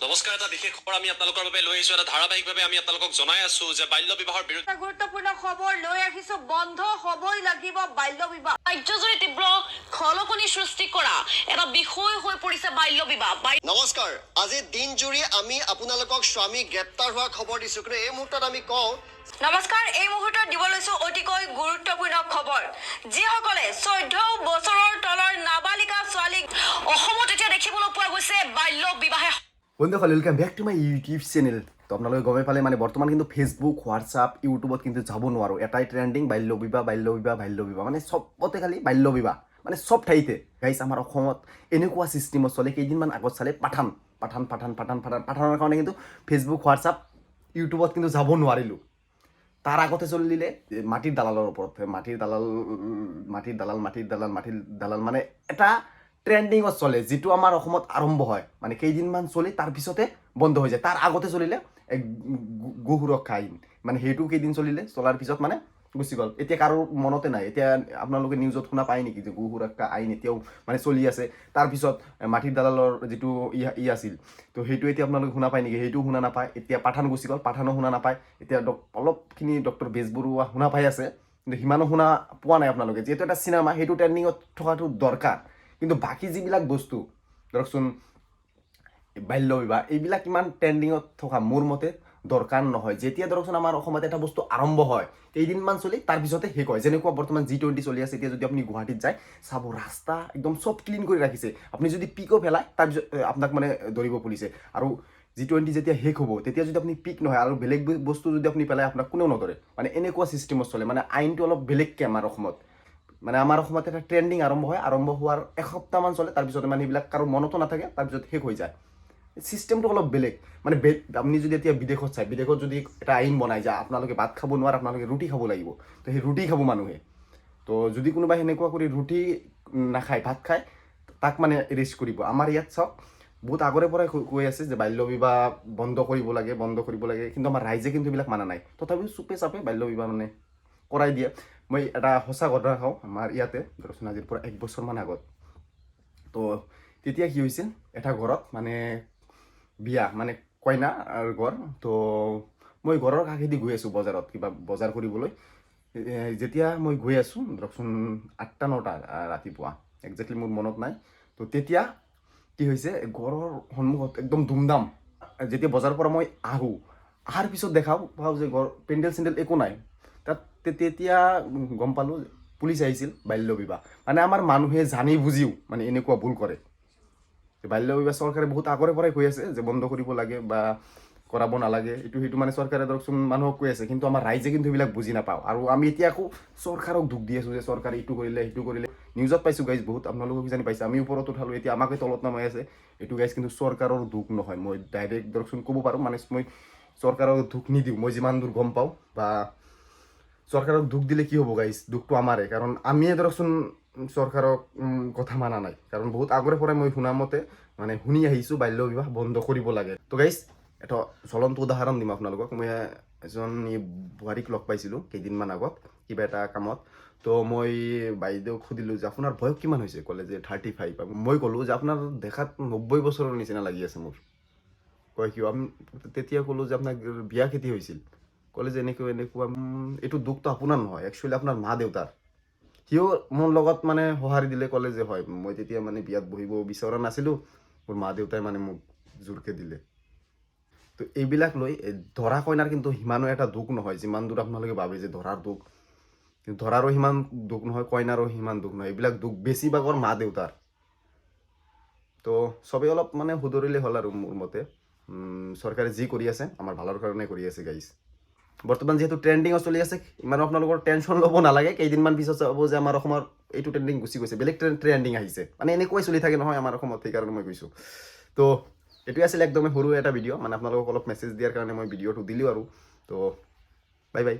নমস্কাৰ, এটা বিশেষ খবৰ আমি আপোনালোকৰ বাবে লৈ আহিছো। এটা ধাৰাবাহিকভাৱে আমি আপোনালোকক জনাই আছো যে বাল্য বিবাহৰ বিৰুদ্ধে গুৰুত্বপূৰ্ণ খবৰ লৈ আহিছো। বন্ধ হবই লাগিব বাল্য বিবাহ। ৰাজ্যজুৰি তীব্ৰ খলকনি সৃষ্টি কৰা এটা বিষয় হৈ পৰিছে বাল্য বিবাহ। নমস্কাৰ, আজি দিনজুৰি আমি আপোনালোকক স্বামী গ্ৰেপ্তাৰ হোৱা খবৰ দিছো, কিন্তু এই মুহূৰ্তত আমি কওঁ নমস্কাৰ, এই মুহূৰ্তত দিব লৈছো অতিকৈ গুৰুত্বপূৰ্ণ খবৰ। যিসকলে 14 বছৰৰ তলৰ নাবালিকা ছোৱালীক অসমত এতিয়া দেখিবলৈ পোৱা গৈছে বাল্য বিবাহে। বন্ধুসকল, welcome back to my YouTube channel. তো আপোনালোকে গমে পালে মানে বৰ্তমান কিন্তু ফেচবুক, হোৱাটছআপ, ইউটিউবত কিন্তু যাব নোৱাৰোঁ। এটাই ট্ৰেণ্ডিং বাল্য বিবাহ, বাল্য বিবাহ, বাল্য বিবাহ, মানে চবতে খালি বাল্য বিবাহ, মানে চব ঠাইতে। গাইছ, আমাৰ অসমত এনেকুৱা ছিষ্টেমত চলে। কেইদিনমান আগত চালে পাঠানৰ কাৰণে কিন্তু ফেচবুক, হোৱাটছআপ, ইউটিউবত কিন্তু যাব নোৱাৰিলোঁ। তাৰ আগতে চলিলে মাটিৰ দালালৰ ওপৰত। মাটিৰ দালাল মানে এটা ট্ৰেণ্ডিঙত চলে, যিটো আমাৰ অসমত আৰম্ভ হয়, মানে কেইদিনমান চলি তাৰপিছতে বন্ধ হৈ যায়। তাৰ আগতে চলিলে গো সুৰক্ষা আইন, মানে সেইটো কেইদিন চলিলে, চলাৰ পিছত মানে গুচি গ'ল। এতিয়া কাৰো মনতে নাই। এতিয়া আপোনালোকে নিউজত শুনা পায় নেকি যে গো সুৰক্ষা আইন এতিয়াও মানে চলি আছে? তাৰপিছত মাটিৰ দালালৰ যিটো আছিল, তো সেইটো এতিয়া আপোনালোকে শুনা পায় নেকি? সেইটোও শুনা নাপায়। এতিয়া পাঠান গুচি গ'ল, পাঠানো শুনা নাপায়। এতিয়া অলপখিনি ডক্টৰ বেজবৰুৱা শুনা পাই আছে, কিন্তু সিমানো শুনা পোৱা নাই আপোনালোকে। যিহেতু এটা চিনেমা, সেইটো ট্ৰেণ্ডিঙত থকাটো দৰকাৰ। কিন্তু বাকী যিবিলাক বস্তু ধৰকচোন বাল্য বিবাহ, এইবিলাক ইমান ট্ৰেণ্ডিঙত থকা মোৰ মতে দৰকাৰ নহয়। যেতিয়া ধৰকচোন আমাৰ অসমত এটা বস্তু আৰম্ভ হয়, কেইদিনমান চলি তাৰপিছতে শেষ হয়। যেনেকুৱা বৰ্তমান G20 চলি আছে। এতিয়া যদি আপুনি গুৱাহাটীত যায়, চাব ৰাস্তা একদম চব ক্লিন কৰি ৰাখিছে। আপুনি যদি পিকো পেলায়, তাৰপিছত আপোনাক মানে ধৰিব পুলিচে। আৰু G20 যেতিয়া শেষ হ'ব, তেতিয়া যদি আপুনি পিক নহয় আৰু বেলেগ বস্তু যদি আপুনি পেলায়, আপোনাক কোনেও নধৰে। মানে এনেকুৱা ছিষ্টেমত চলে। মানে আইনটো অলপ বেলেগকৈ আমাৰ অসমত। মানে আমাৰ অসমত এটা ট্ৰেণ্ডিং আৰম্ভ হয়, আৰম্ভ হোৱাৰ এসপ্তাহমান চলে, তাৰপিছতে মানে এইবিলাক কাৰো মনতো নাথাকে, তাৰপিছত শেষ হৈ যায়। চিষ্টেমটো অলপ বেলেগ। মানে আপুনি যদি এতিয়া বিদেশত চায়, বিদেশত যদি এটা আইন বনায় যে আপোনালোকে ভাত খাব নোৱাৰে, আপোনালোকে ৰুটি খাব লাগিব, তো সেই ৰুটি খাব মানুহে। তো যদি কোনোবা সেনেকুৱা কৰি ৰুটি নাখায়, ভাত খায়, তাক মানে এৰেষ্ট কৰিব। আমাৰ ইয়াত চাওক, বহুত আগৰে পৰাই কৈ আছে যে বাল্য বিবাহ বন্ধ কৰিব লাগে, কিন্তু আমাৰ ৰাইজে কিন্তু এইবিলাক মানা নাই। তথাপিও চুপে চাপে বাল্য বিবাহ মানে কৰাই দিয়ে। মই এটা সঁচা ঘটনা কওঁ। আমাৰ ইয়াতে ধৰকচোন আজিৰ পৰা 1 বছৰমান আগত, তো তেতিয়া কি হৈছিল, এটা ঘৰত মানে বিয়া, মানে কইনা আৰু ঘৰ। তো মই ঘৰৰ কাষেদি গৈ আছোঁ বজাৰত, কিবা বজাৰ কৰিবলৈ। যেতিয়া মই গৈ আছোঁ ধৰকচোন 8টা-9টা ৰাতিপুৱা, একজেক্টলি মোৰ মনত নাই। তো তেতিয়া কি হৈছে, ঘৰৰ সন্মুখত একদম ধুমধাম। যেতিয়া বজাৰৰ পৰা মই অহাৰ পিছত পাওঁ যে ঘৰ পেণ্ডেল চেণ্ডেল একো নাই। তেতিয়া গম পালোঁ পুলিচ আহিছিল। বাল্য বিবাহ মানে আমাৰ মানুহে জানি বুজিও মানে এনেকুৱা ভুল কৰে। বাল্য বিবাহ চৰকাৰে বহুত আগৰে পৰাই কৈ আছে যে বন্ধ কৰিব লাগে বা কৰাব নালাগে, সেইটো মানে চৰকাৰে ধৰকচোন মানুহক কৈ আছে। কিন্তু আমাৰ ৰাইজে কিন্তু এইবিলাক বুজি নাপাওঁ। আৰু আমি এতিয়া আকৌ চৰকাৰক দুখ দি আছোঁ যে চৰকাৰে এইটো কৰিলে, সেইটো কৰিলে। নিউজত পাইছোঁ গাইজ, বহুত আপোনালোকক কিজানি পাইছে, আমি ওপৰত উঠালোঁ, এতিয়া আমাকে তলত নামাই আছে। এইটো গাইজ কিন্তু চৰকাৰৰ দুখ নহয়। মই ডাইৰেক্ট ধৰকচোন ক'ব পাৰোঁ, মানে মই চৰকাৰৰ দুখ নিদিওঁ, মই যিমান দূৰ গম পাওঁ। বা চৰকাৰক দুখ দিলে কি হ'ব গাইজ, দুখটো আমাৰে, কাৰণ আমিয়ে ধৰকচোন চৰকাৰক কথা মানা নাই। কাৰণ বহুত আগৰে পৰাই মই শুনা মতে মানে শুনি আহিছোঁ বাল্য বিবাহ বন্ধ কৰিব লাগে। তো গাইজ, এটা জ্বলন্ত উদাহৰণ দিম আপোনালোকক। মই এজন বোৱাৰীক লগ পাইছিলোঁ কেইদিনমান আগত কিবা এটা কামত। তো মই বাইদেউক সুধিলোঁ যে আপোনাৰ বয়স কিমান হৈছে? ক'লে যে 35। মই ক'লোঁ যে আপোনাৰ দেখাত 90 বছৰৰ নিচিনা লাগি আছে মোৰ। কয় কিয়? তেতিয়া ক'লোঁ যে আপোনাক বিয়া কেতিয়া হৈছিল? ক'লে যে এনেকুৱা। এইটো দুখটো আপোনাৰ নহয়, একচুৱেলি আপোনাৰ মা দেউতাৰ। সিও মোৰ লগত মানে সঁহাৰি দিলে, ক'লে যে হয়, মই তেতিয়া মানে বিয়াত বহিব বিচৰা নাছিলোঁ, মোৰ মা দেউতাই মানে মোক জোৰকৈ দিলে। তো এইবিলাক লৈ ধৰা কইনাৰ কিন্তু সিমানো এটা দুখ নহয়, যিমান দূৰ আপোনালোকে ভাবে যে ধৰাৰ দুখ। কিন্তু ধৰাৰো সিমান দুখ নহয়, কইনাৰো সিমান দুখ নহয়। এইবিলাক দুখ বেছিভাগৰ মা দেউতাৰ। তো চবেই অলপ মানে শুধৰিলে হ'ল আৰু মোৰ মতে। চৰকাৰে যি কৰি আছে আমাৰ ভালৰ কাৰণে কৰি আছে গাইজ। বৰ্তমান যিহেতু ট্ৰেণ্ডিঙত চলি আছে, ইমান আপোনালোকৰ টেনশ্যন ল'ব নালাগে। কেইদিনমান পিছত চাব যে আমাৰ অসমৰ এইটো ট্ৰেণ্ডিং গুচি গৈছে, বেলেগ ট্ৰেণ্ডিং আহিছে। মানে এনেকুৱাই চলি থাকে নহয় আমাৰ অসমত, সেইকাৰণে মই কৈছোঁ। তো এইটোৱে আছিল একদমেই সৰু এটা ভিডিঅ', মানে আপোনালোকক অলপ মেছেজ দিয়াৰ কাৰণে মই ভিডিঅ'টো দিলোঁ আৰু। তো বাই বাই।